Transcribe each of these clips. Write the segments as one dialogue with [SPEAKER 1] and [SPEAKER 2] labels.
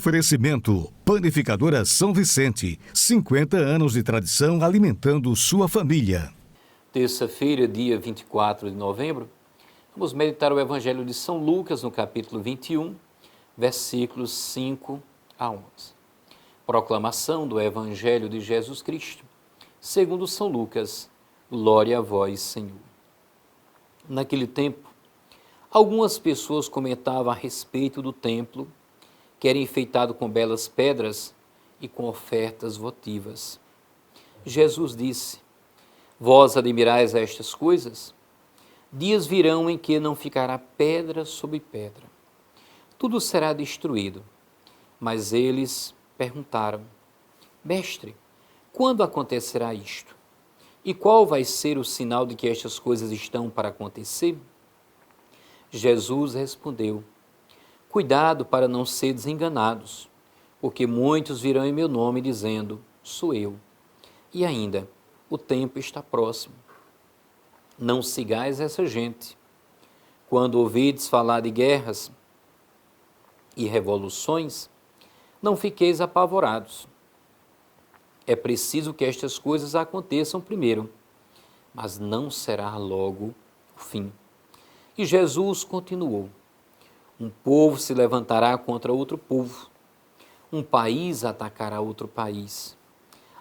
[SPEAKER 1] Oferecimento: Panificadora São Vicente, 50 anos de tradição alimentando sua família.
[SPEAKER 2] Terça-feira, dia 24 de novembro, vamos meditar o Evangelho de São Lucas no capítulo 21, versículos 5 a 11. Proclamação do Evangelho de Jesus Cristo, segundo São Lucas. Glória a vós, Senhor. Naquele tempo, algumas pessoas comentavam a respeito do templo, que era enfeitado com belas pedras e com ofertas votivas. Jesus disse: Vós admirais estas coisas? Dias virão em que não ficará pedra sobre pedra. Tudo será destruído. Mas eles perguntaram: Mestre, quando acontecerá isto? E qual vai ser o sinal de que estas coisas estão para acontecer? Jesus respondeu: Cuidado para não seres enganados, porque muitos virão em meu nome dizendo: Sou eu. E ainda, o tempo está próximo. Não sigais essa gente. Quando ouvides falar de guerras e revoluções, não fiqueis apavorados. É preciso que estas coisas aconteçam primeiro, mas não será logo o fim. E Jesus continuou: Um povo se levantará contra outro povo, um país atacará outro país.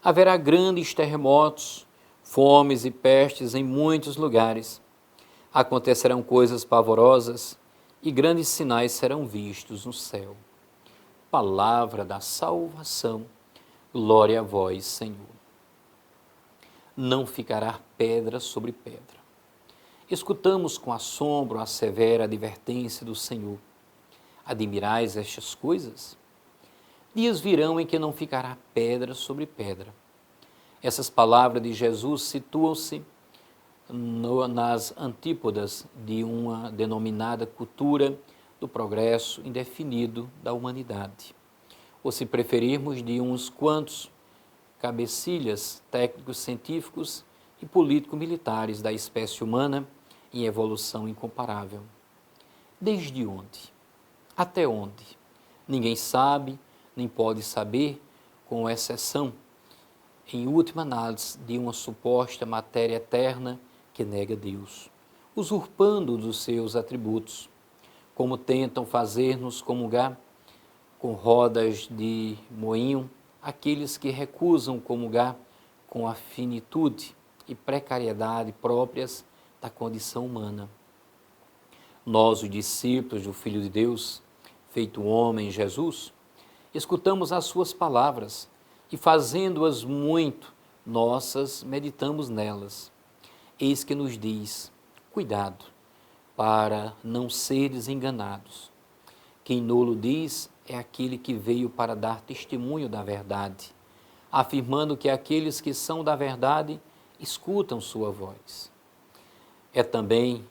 [SPEAKER 2] Haverá grandes terremotos, fomes e pestes em muitos lugares. Acontecerão coisas pavorosas e grandes sinais serão vistos no céu. Palavra da salvação. Glória a vós, Senhor. Não ficará pedra sobre pedra. Escutamos com assombro a severa advertência do Senhor. Admirais estas coisas? Dias virão em que não ficará pedra sobre pedra. Essas palavras de Jesus situam-se nas antípodas de uma denominada cultura do progresso indefinido da humanidade, ou, se preferirmos, de uns quantos cabecilhas técnicos, científicos e político-militares da espécie humana em evolução incomparável. Desde onde? Até onde? Ninguém sabe, nem pode saber, com exceção, em última análise, de uma suposta matéria eterna que nega Deus, usurpando dos seus atributos, como tentam fazer-nos comungar com rodas de moinho aqueles que recusam comungar com a finitude e precariedade próprias da condição humana. Nós, os discípulos do Filho de Deus, feito homem Jesus, escutamos as suas palavras e, fazendo-as muito nossas, meditamos nelas. Eis que nos diz: cuidado, para não seres enganados. Quem nolo diz é aquele que veio para dar testemunho da verdade, afirmando que aqueles que são da verdade escutam sua voz. É também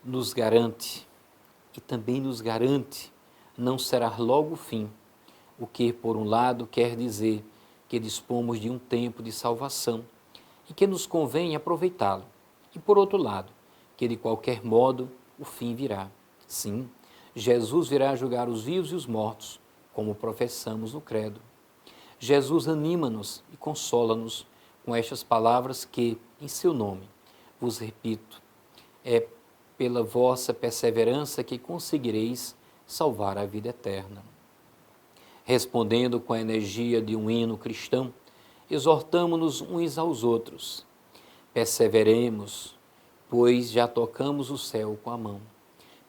[SPEAKER 2] nos garante, não será logo o fim, o que, por um lado, quer dizer que dispomos de um tempo de salvação e que nos convém aproveitá-lo, e, por outro lado, que de qualquer modo o fim virá. Sim, Jesus virá julgar os vivos e os mortos, como professamos no credo. Jesus anima-nos e consola-nos com estas palavras que, em seu nome, vos repito, é pela vossa perseverança que conseguireis salvar a vida eterna. Respondendo com a energia de um hino cristão, exortamo-nos uns aos outros. Perseveremos, pois já tocamos o céu com a mão.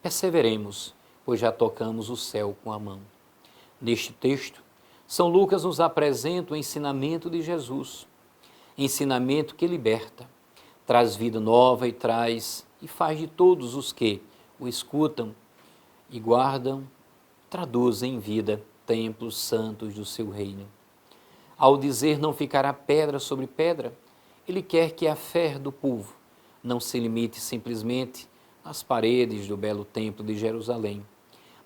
[SPEAKER 2] Perseveremos, pois já tocamos o céu com a mão. Neste texto, São Lucas nos apresenta o ensinamento de Jesus, ensinamento que liberta, traz vida nova e faz de todos os que o escutam e guardam, traduzem em vida templos santos do seu reino. Ao dizer não ficará pedra sobre pedra, ele quer que a fé do povo não se limite simplesmente às paredes do belo templo de Jerusalém,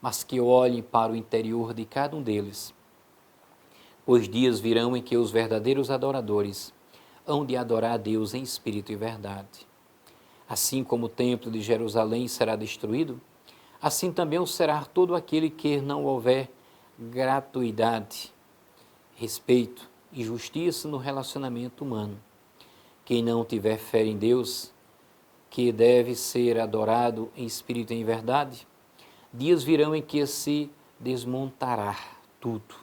[SPEAKER 2] mas que olhe para o interior de cada um deles. Pois dias virão em que os verdadeiros adoradores hão de adorar a Deus em espírito e verdade. Assim como o templo de Jerusalém será destruído, assim também o será todo aquele que não houver gratuidade, respeito e justiça no relacionamento humano. Quem não tiver fé em Deus, que deve ser adorado em espírito e em verdade, dias virão em que se desmontará tudo.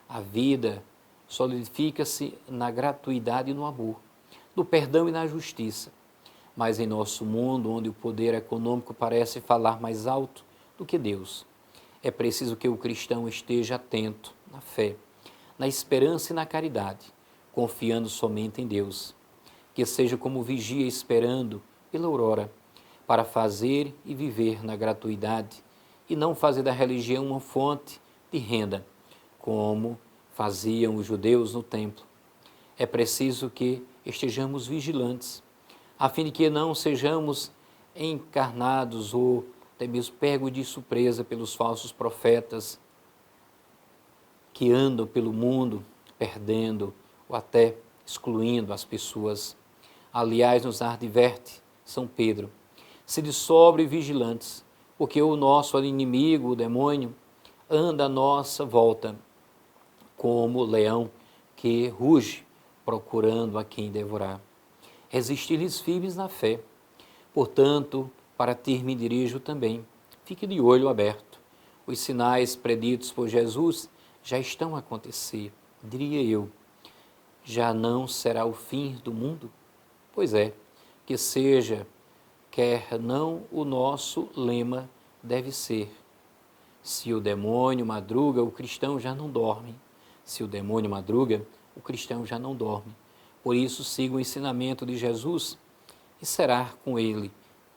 [SPEAKER 2] A vida solidifica-se na gratuidade e no amor, no perdão e na justiça. Mas em nosso mundo, onde o poder econômico parece falar mais alto do que Deus, é preciso que o cristão esteja atento na fé, na esperança e na caridade, confiando somente em Deus. Que seja como vigia esperando pela aurora, para fazer e viver na gratuidade e não fazer da religião uma fonte de renda, como faziam os judeus no templo. É preciso que estejamos vigilantes, a fim de que não sejamos encarnados ou até mesmo pegos de surpresa pelos falsos profetas que andam pelo mundo perdendo ou até excluindo as pessoas. Aliás, nos adverte São Pedro: sede sóbrios e vigilantes, porque o nosso inimigo, o demônio, anda à nossa volta, como o leão que ruge, procurando a quem devorar. Resistir-lhes firmes na fé. Portanto, para ti me dirijo também. Fique de olho aberto. Os sinais preditos por Jesus já estão a acontecer. Diria eu, já não será o fim do mundo? Pois é, que seja, quer não, o nosso lema deve ser: se o demônio madruga, o cristão já não dorme. Se o demônio madruga, o cristão já não dorme. Por isso, siga o ensinamento de Jesus e será com ele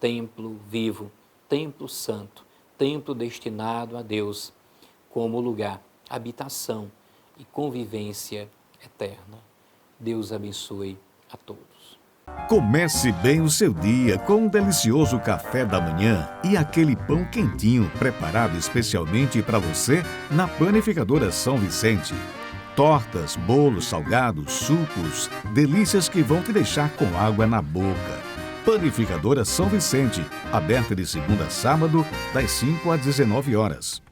[SPEAKER 2] templo vivo, templo santo, templo destinado a Deus como lugar, habitação e convivência eterna. Deus abençoe a todos.
[SPEAKER 1] Comece bem o seu dia com um delicioso café da manhã e aquele pão quentinho preparado especialmente para você na Panificadora São Vicente. Tortas, bolos, salgados, sucos, delícias que vão te deixar com água na boca. Panificadora São Vicente, aberta de segunda a sábado, das 5 às 19 horas.